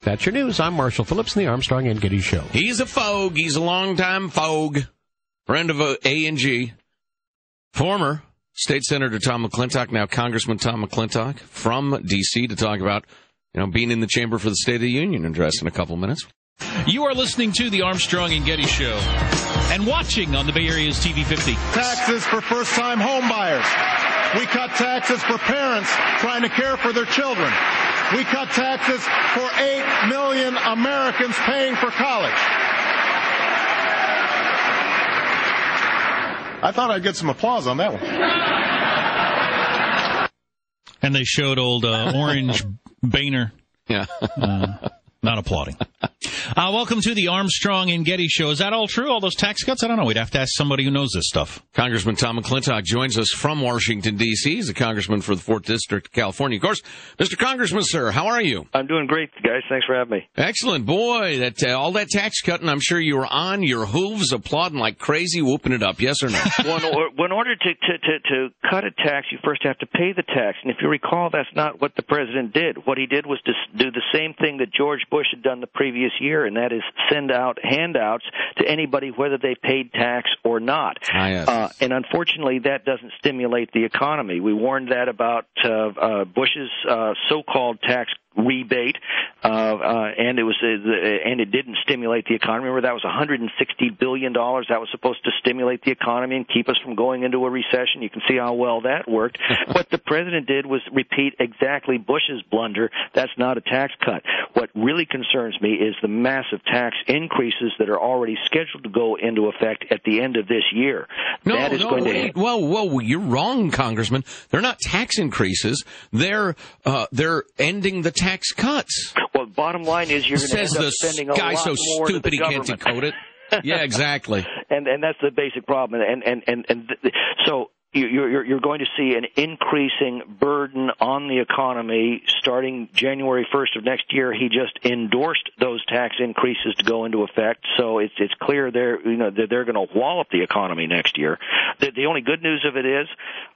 That's your news. I'm Marshall Phillips in the Armstrong and Getty Show. He's a Fogue. He's a longtime Fogue. Friend of A&G. Former State Senator Tom McClintock, now Congressman Tom McClintock from D.C. to talk about, being in the chamber for the State of the Union address in a couple minutes. You are listening to the Armstrong and Getty Show and watching on the Bay Area's TV 50. Taxes for first-time home buyers. We cut taxes for parents trying to care for their children. We cut taxes for 8 million Americans paying for college. I thought I'd get some applause on that one. And they showed old Orange Boehner. Yeah. Not applauding. Welcome to the Armstrong and Getty Show. Is that all true, all those tax cuts? I don't know. We'd have to ask somebody who knows this stuff. Congressman Tom McClintock joins us from Washington, D.C. He's a congressman for the 4th District of California. Of course, Mr. Congressman, sir, how are you? I'm doing great, guys. Thanks for having me. Excellent. Boy, all that tax cutting, I'm sure you were on your hooves applauding like crazy, whooping it up. Yes or no? Well, in order to cut a tax, you first have to pay the tax. And if you recall, that's not what the president did. What he did was to do the same thing that George Bush had done the previous year, and that is send out handouts to anybody whether they paid tax or not. Yes. And unfortunately, that doesn't stimulate the economy. We warned that about Bush's so-called tax rebate, and it didn't stimulate the economy. Remember, that was $160 billion. That was supposed to stimulate the economy and keep us from going into a recession. You can see how well that worked. What the president did was repeat exactly Bush's blunder. That's not a tax cut. What really concerns me is the massive tax increases that are already scheduled to go into effect at the end of this year. Whoa, you're wrong, Congressman. They're not tax increases. They're ending the tax cuts. Well, bottom line is you're going to end up spending a lot more to the government. Says the guy so stupid he can't decode it. Yeah, exactly. And that's the basic problem. So you're going to see an increasing burden on the economy starting January 1st of next year. He just endorsed those tax increases to go into effect, so it's clear they're going to wallop the economy next year. The only good news of it is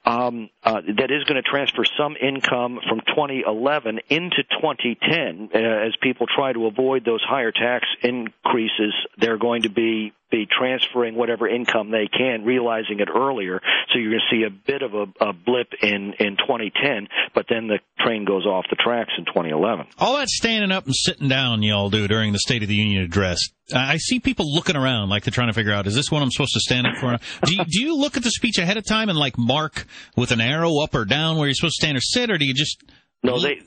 that is going to transfer some income from 2011 into 2010 as people try to avoid those higher tax increases. They're going to be transferring whatever income they can, realizing it earlier. So you're going to see a bit of a blip in 2010, but then the train goes off the tracks in 2011. All that standing up and sitting down you all do during the State of the Union address, I see people looking around like they're trying to figure out, is this what I'm supposed to stand up for? Do you look at the speech ahead of time and mark with an arrow up or down where you're supposed to stand or sit, or do you just... No, they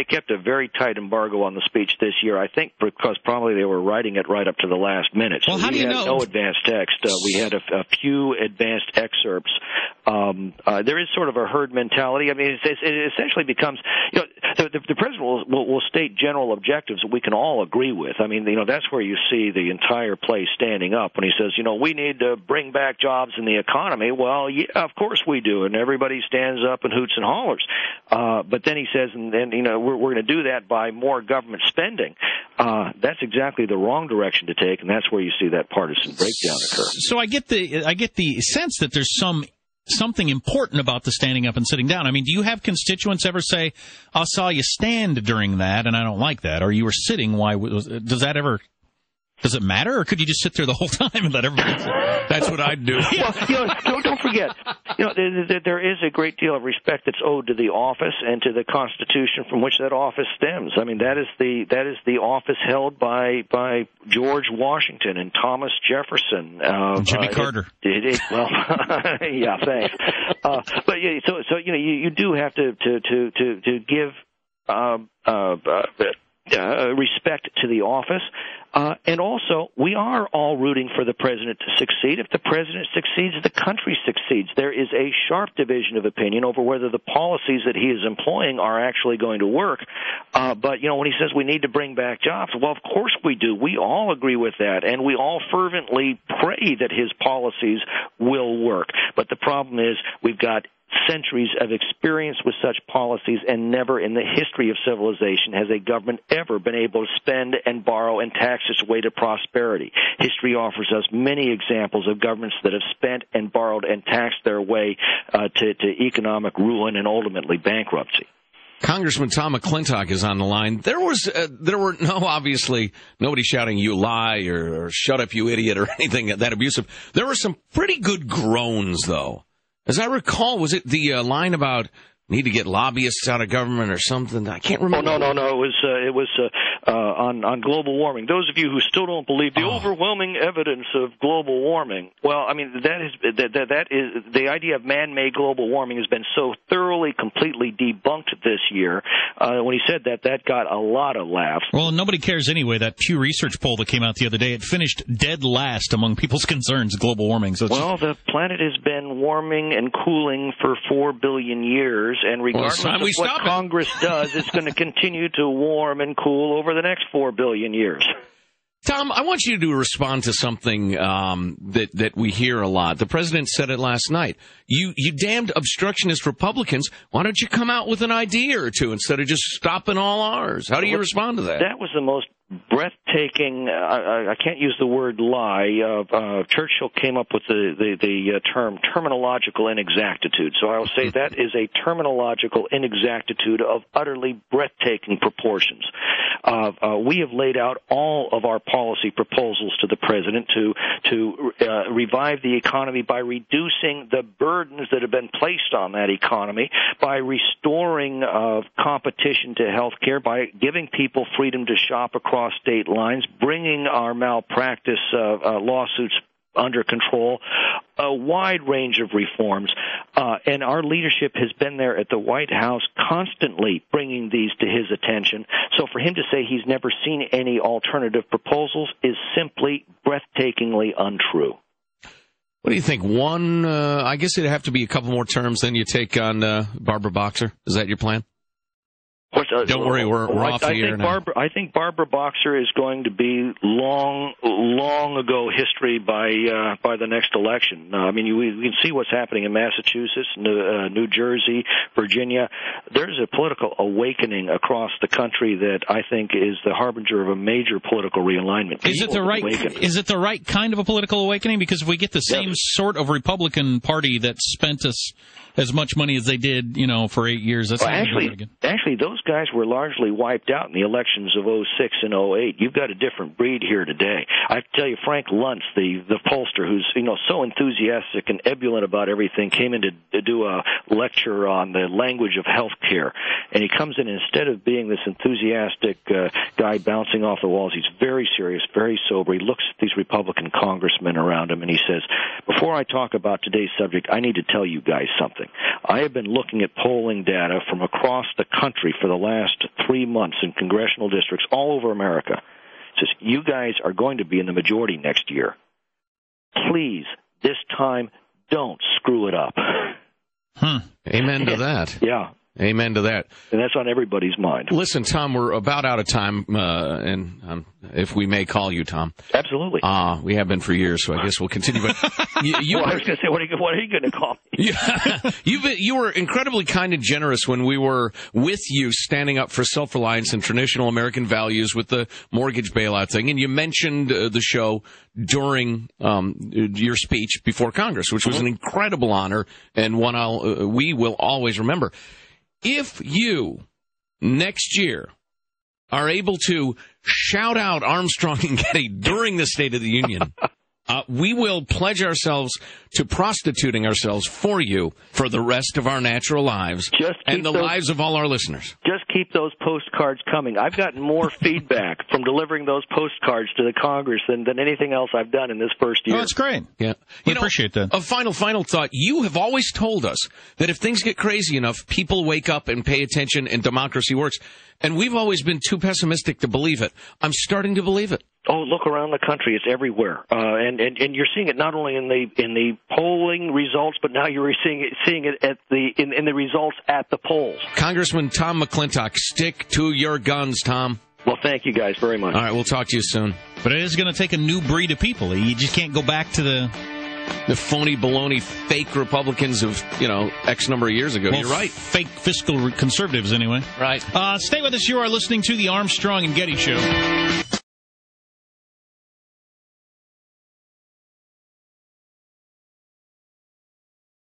kept a very tight embargo on the speech this year, I think because probably they were writing it right up to the last minute. So well, how do you know? We had no advanced text. We had a few advanced excerpts. There is sort of a herd mentality. I mean, it essentially becomes, the president will state general objectives that we can all agree with. I mean, that's where you see the entire place standing up when he says, we need to bring back jobs in the economy. Well, yeah, of course we do, and everybody stands up and hoots and hollers. But then he says, and we're going to do that by more government spending. That's exactly the wrong direction to take, and that's where you see that partisan breakdown occur. So I get the sense that there's something important about the standing up and sitting down. I mean, do you have constituents ever say, "I saw you stand during that, and I don't like that," or "You were sitting"? Does it matter, or could you just sit there the whole time and let everybody sit? That's what I'd do. Well, don't forget, there is a great deal of respect that's owed to the office and to the Constitution from which that office stems. I mean, that is the office held by George Washington and Thomas Jefferson, Jimmy Carter. Yeah, thanks. But you do have to give respect to the office. And also, we are all rooting for the president to succeed. If the president succeeds, the country succeeds. There is a sharp division of opinion over whether the policies that he is employing are actually going to work. But, when he says we need to bring back jobs, well, of course we do. We all agree with that, and we all fervently pray that his policies will work. But the problem is we've got centuries of experience with such policies, and never in the history of civilization has a government ever been able to spend and borrow and tax its way to prosperity. History offers us many examples of governments that have spent and borrowed and taxed their way to economic ruin and ultimately bankruptcy. Congressman Tom McClintock is on the line. There were obviously nobody shouting "you lie" or "shut up, you idiot" or anything that abusive. There were some pretty good groans, though. As I recall, was it the line about need to get lobbyists out of government or something? I can't remember. Oh, no. It was on global warming. Those of you who still don't believe the overwhelming evidence of global warming. Well, I mean, that is the idea of man-made global warming has been so thoroughly, completely debunked this year. When he said that got a lot of laughs. Well, nobody cares anyway. That Pew Research poll that came out the other day, it finished dead last among people's concerns, global warming. So the planet has been warming and cooling for 4 billion years. And regardless of what Congress does, it's going to continue to warm and cool over the next 4 billion years. Tom, I want you to respond to something that we hear a lot. The president said it last night. You damned obstructionist Republicans, why don't you come out with an idea or two instead of just stopping all ours? How do you respond to that? That was the most breathtaking, I can't use the word lie. Churchill came up with the term terminological inexactitude. So I'll say that is a terminological inexactitude of utterly breathtaking proportions. We have laid out all of our policy proposals to the president to revive the economy by reducing the burdens that have been placed on that economy, by restoring competition to health care, by giving people freedom to shop across state lines, bringing our malpractice lawsuits under control, a wide range of reforms, and our leadership has been there at the White House constantly bringing these to his attention. So for him to say he's never seen any alternative proposals is simply breathtakingly untrue. What do you think? I guess it'd have to be a couple more terms, then you take on Barbara Boxer. Is that your plan? Don't worry, we're off the air now. I think Barbara Boxer is going to be long ago history by the next election. I mean, we can see what's happening in Massachusetts, New Jersey, Virginia. There's a political awakening across the country that I think is the harbinger of a major political realignment. Is it the right kind of a political awakening? Because if we get the same sort of Republican Party that spent us as much money as they did, for 8 years, that's actually those guys were largely wiped out in the elections of 06 and 08. You've got a different breed here today. I tell you, Frank Luntz, the pollster, who's so enthusiastic and ebullient about everything, came in to do a lecture on the language of health care. And he comes in, instead of being this enthusiastic guy bouncing off the walls, he's very serious, very sober. He looks at these Republican congressmen around him and he says, before I talk about today's subject, I need to tell you guys something. I have been looking at polling data from across the country for the last 3 months in congressional districts all over America. It says, you guys are going to be in the majority next year. Please, this time, don't screw it up. Amen to that. Yeah. Amen to that. And that's on everybody's mind. Listen, Tom, we're about out of time, and if we may call you Tom. Absolutely. We have been for years, so I guess we'll continue. But I was going to say, what are you going to call me? You were incredibly kind and generous when we were with you standing up for self-reliance and traditional American values with the mortgage bailout thing, and you mentioned the show during your speech before Congress, which was an incredible honor and one we will always remember. If you, next year, are able to shout out Armstrong and Getty during the State of the Union, we will pledge ourselves to prostituting ourselves for you for the rest of our natural lives and the lives of all our listeners. Just keep those postcards coming. I've gotten more feedback from delivering those postcards to the Congress than anything else I've done in this first year. Oh, that's great. Yeah, we appreciate that. A final thought. You have always told us that if things get crazy enough, people wake up and pay attention and democracy works. And we've always been too pessimistic to believe it. I'm starting to believe it. Oh, look around the country; it's everywhere, and you're seeing it not only in the polling results, but now you're seeing it in the results at the polls. Congressman Tom McClintock, stick to your guns, Tom. Well, thank you guys very much. All right, we'll talk to you soon. But it is going to take a new breed of people. You just can't go back to the phony, baloney, fake Republicans of, X number of years ago. Well, you're right. Fake fiscal conservatives, anyway. Right. Stay with us. You are listening to the Armstrong and Getty Show.